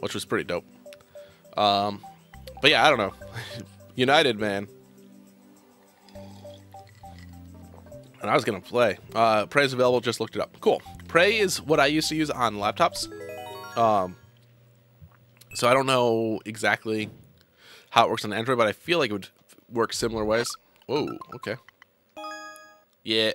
which was pretty dope. But yeah, I don't know. United, man. And I was gonna play. Prey is available. Just looked it up. Cool. Prey is what I used to use on laptops. So I don't know exactly how it works on Android, but I feel like it would work similar ways. Whoa. Okay. Yeah.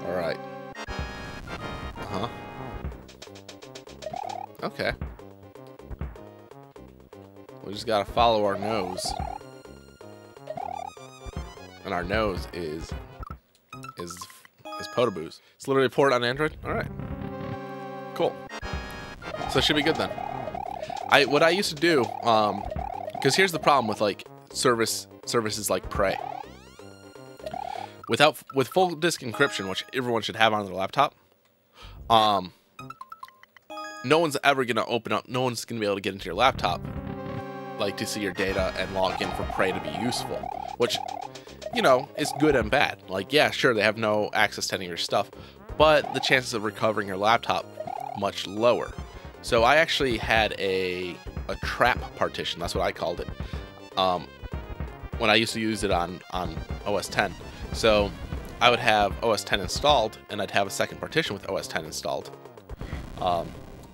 All right. Uh-huh. Okay. We just gotta follow our nose. And our nose is Podoboo's. It's literally ported on Android? Alright. Cool. So it should be good then. What I used to do, because here's the problem with like services like Prey. With full disk encryption, which everyone should have on their laptop, no one's ever gonna open up. No one's gonna be able to get into your laptop, like to see your data and log in for Prey to be useful. Which, you know, is good and bad. Like, yeah, sure, they have no access to any of your stuff, but the chances of recovering your laptop much lower. So I actually had a trap partition. That's what I called it. When I used to use it on OS 10. So I would have OS 10 installed, and I'd have a second partition with OS 10 installed.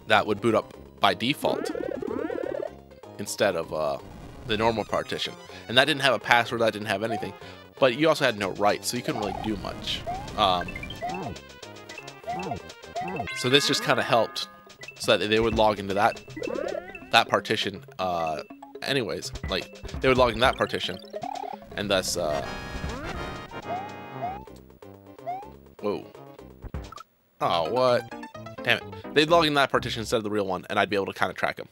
That would boot up by default instead of the normal partition. And that didn't have a password, that didn't have anything. But you also had no rights, so you couldn't really do much. So this just kind of helped, so that they would log into that partition anyways. Like, they would log into that partition, and thus whoa. Oh, what? Damn it. They'd log in that partition instead of the real one, and I'd be able to kind of track them.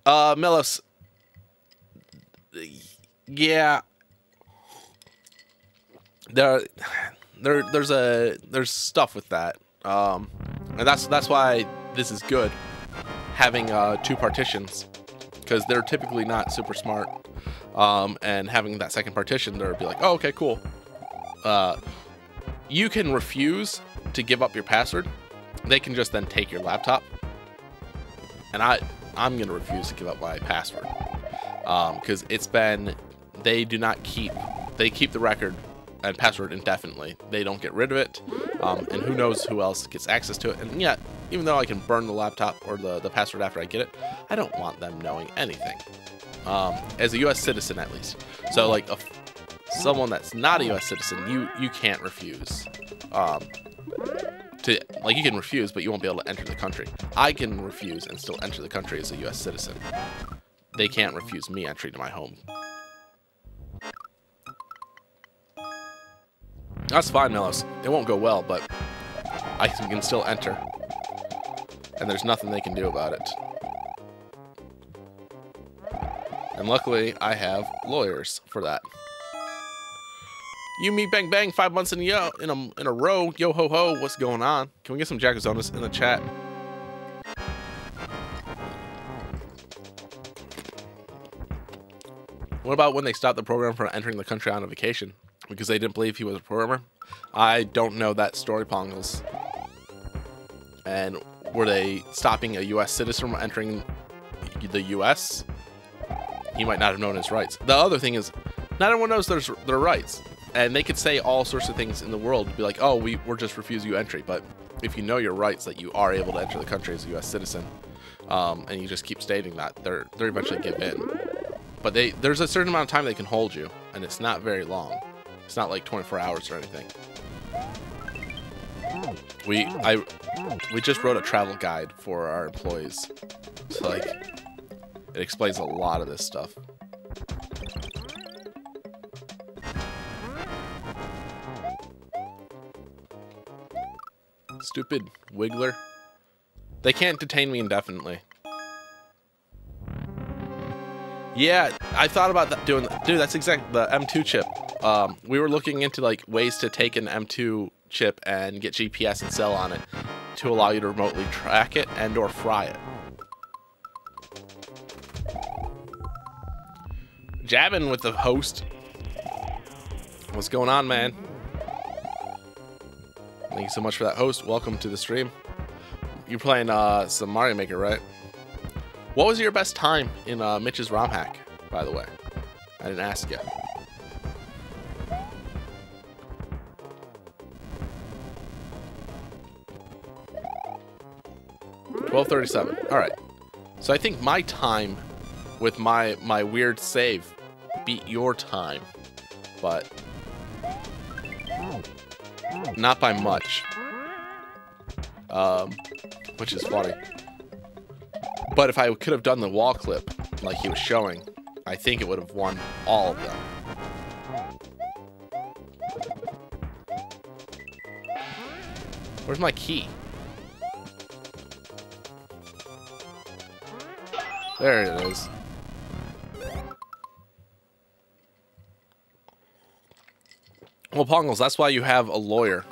Melos. Yeah. There's stuff with that. And that's why this is good, having 2 partitions, because they're typically not super smart. And having that second partition, they'll be like, oh, okay, cool. You can refuse to give up your password. They can just then take your laptop. And I'm gonna refuse to give up my password, because they keep the record and password indefinitely. They don't get rid of it, and who knows who else gets access to it. And yet, even though I can burn the laptop or the password after I get it, I don't want them knowing anything, as a US citizen at least. So like someone that's not a US citizen, you can't refuse. You can refuse, but you won't be able to enter the country. I can refuse and still enter the country as a US citizen. They can't refuse me entry to my home. That's fine, Melos. It won't go well, but I can still enter. And there's nothing they can do about it. And luckily, I have lawyers for that. You, me, bang, bang, 5 months in a row. Yo, ho, ho, what's going on? Can we get some Jaku in the chat? What about when they stopped the program from entering the country on a vacation? Because they didn't believe he was a programmer? I don't know that story, Pongles. And were they stopping a US citizen from entering the US? He might not have known his rights. The other thing is, not everyone knows their rights. And they could say all sorts of things in the world to be like, oh, we're just refusing you entry. But if you know your rights, that you are able to enter the country as a US citizen, and you just keep stating that, they're eventually give in. But there's a certain amount of time they can hold you, and it's not very long. It's not like 24 hours or anything. We just wrote a travel guide for our employees. So like, it explains a lot of this stuff. Stupid Wiggler. They can't detain me indefinitely. Yeah, I thought about that doing that. Dude, that's exactly the M2 chip. We were looking into like ways to take an M2 chip and get GPS and cell on it to allow you to remotely track it and or fry it. Jabbing with the host. What's going on, man? Thank you so much for that, host. Welcome to the stream. you're playing some Mario Maker, right? What was your best time in Mitch's ROM hack, by the way? I didn't ask you. $12:37. All right. So I think my time with my weird save beat your time, but not by much. Which is funny. But if I could have done the wall clip like he was showing, I think it would have won all of them. Where's my key? There it is. Well, Pongles, that's why you have a lawyer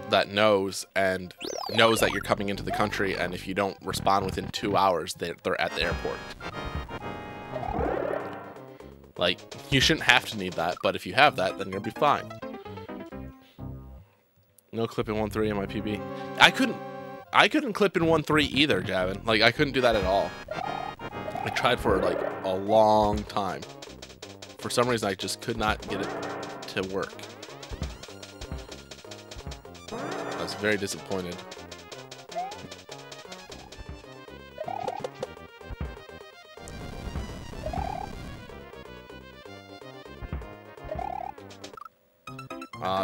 that knows that you're coming into the country, and if you don't respond within 2 hours, they're at the airport. Like, you shouldn't have to need that, but if you have that, then you'll be fine. No clip in 1.3 in my PB. I couldn't clip in 1.3 either, Javin. Like, I couldn't do that at all. I tried for like a long time. For some reason, I just could not get it to work. I was very disappointed.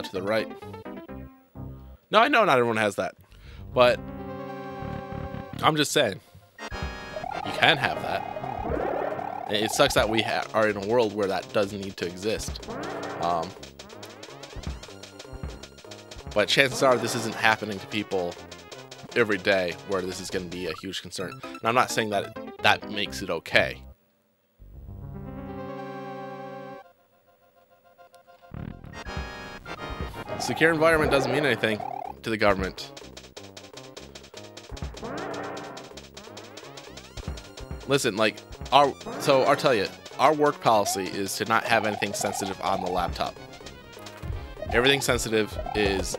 To the right. No, I know not everyone has that, but I'm just saying, you can have that. It sucks that we are in a world where that does need to exist. But chances are this isn't happening to people every day where this is going to be a huge concern. And I'm not saying that that makes it okay. Secure environment doesn't mean anything to the government. Listen, like, I'll tell you, our work policy is to not have anything sensitive on the laptop. Everything sensitive is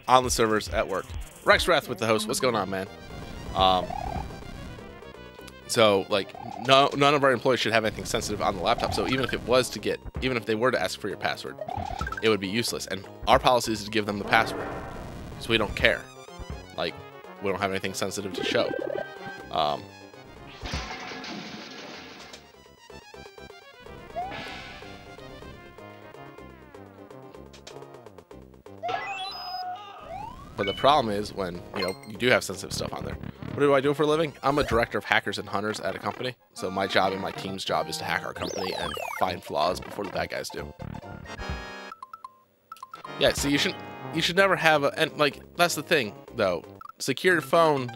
on the servers at work. Rex Wrath with the host. What's going on, man? So, like, none of our employees should have anything sensitive on the laptop. So even if they were to ask for your password, it would be useless. And our policy is to give them the password, so we don't care. Like, we don't have anything sensitive to show. But the problem is when, you do have sensitive stuff on there. What do I do for a living? I'm a director of hackers and hunters at a company. So my job and my team's job is to hack our company and find flaws before the bad guys do. Yeah, so you should never have and like, that's the thing, though. Secured phone.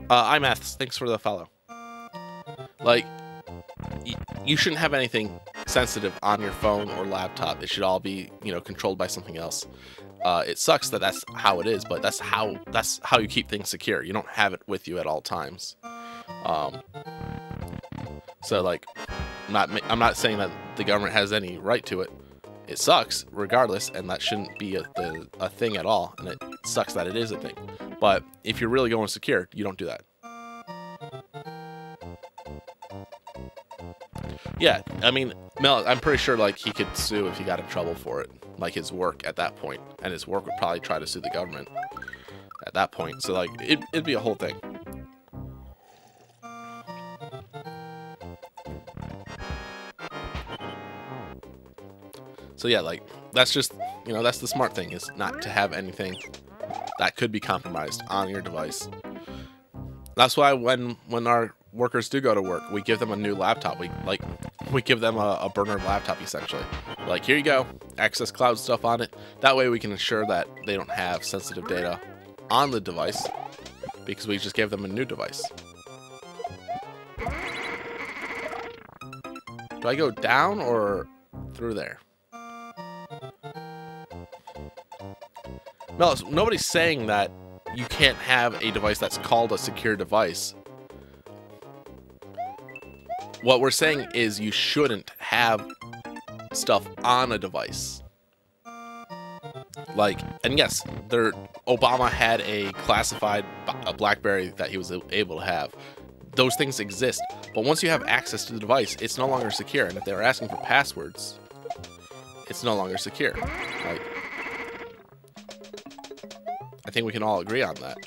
iMaths, thanks for the follow. Like, you shouldn't have anything sensitive on your phone or laptop. It should all be, controlled by something else. It sucks that that's how it is, but that's how you keep things secure. You don't have it with you at all times. So like, I'm not saying that the government has any right to it. It sucks regardless, and that shouldn't be a thing at all. And it sucks that it is a thing. But if you're really going secure, you don't do that. Yeah, I mean, Mel, I'm pretty sure like he could sue if he got in trouble for it, like his work at that point, and his work would probably try to sue the government at that point. So like, it'd be a whole thing. So yeah, like, that's just, that's the smart thing, is not to have anything that could be compromised on your device. That's why when our workers do go to work, we give them a new laptop. We give them a burner laptop, essentially. Like, here you go, access cloud stuff on it. That way we can ensure that they don't have sensitive data on the device, because we just gave them a new device. Do I go down or through there? No, nobody's saying that you can't have a device that's called a secure device. What we're saying is you shouldn't have stuff on a device. Like, and yes, Obama had a classified BlackBerry that he was able to have. Those things exist, but once you have access to the device, it's no longer secure. And if they're asking for passwords, it's no longer secure. Like, I think we can all agree on that.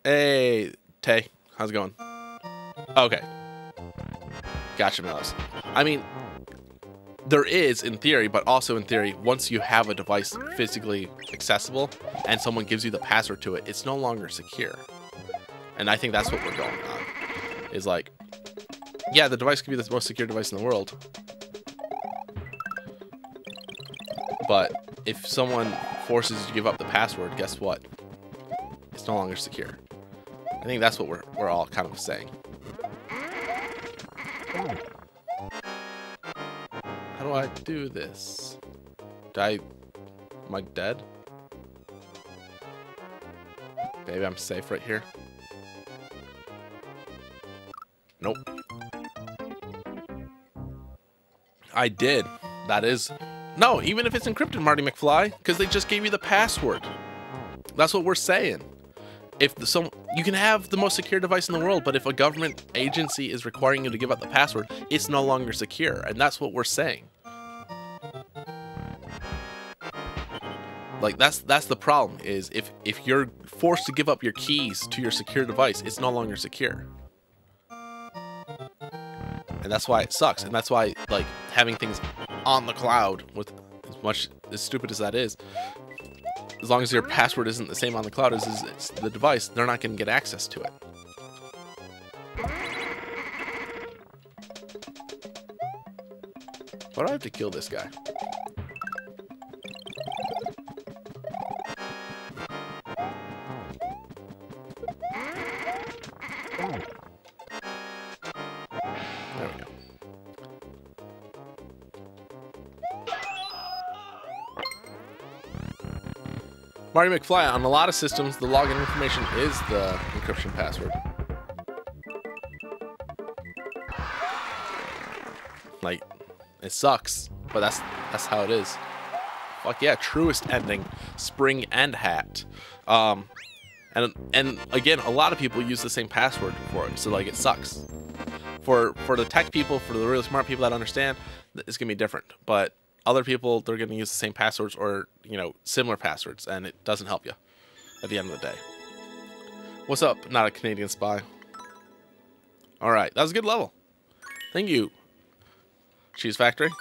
Hey, Tay, how's it going? Okay. Gotcha, Melis. I mean, there is, in theory, but also in theory, once you have a device physically accessible and someone gives you the password to it, it's no longer secure. And I think that's what we're going on. Is like, yeah, the device could be the most secure device in the world. But if someone forces you to give up the password, guess what? It's no longer secure. I think that's what we're all kind of saying. How do I do this? Am I dead? Maybe I'm safe right here. Nope. I did. That is... No, even if it's encrypted, Marty McFly, because they just gave you the password. That's what we're saying. You can have the most secure device in the world, but if a government agency is requiring you to give up the password, it's no longer secure, and that's what we're saying. Like, that's the problem, is if you're forced to give up your keys to your secure device, it's no longer secure. And that's why it sucks, and that's why, like, having things on the cloud, with as stupid as that is, as long as your password isn't the same on the cloud as the device, they're not going to get access to it. Why do I have to kill this guy? There we go. Marty McFly, on a lot of systems, the login information is the encryption password. Like, it sucks, but that's how it is. Fuck yeah, truest ending, spring and hat. And again, a lot of people use the same password for it, so like it sucks. For the tech people, for the really smart people that understand, it's gonna be different. But other people, they're gonna use the same passwords or, you know, similar passwords, and it doesn't help you at the end of the day. What's up? Not a Canadian spy. All right, that was a good level. Thank you, Cheese Factory.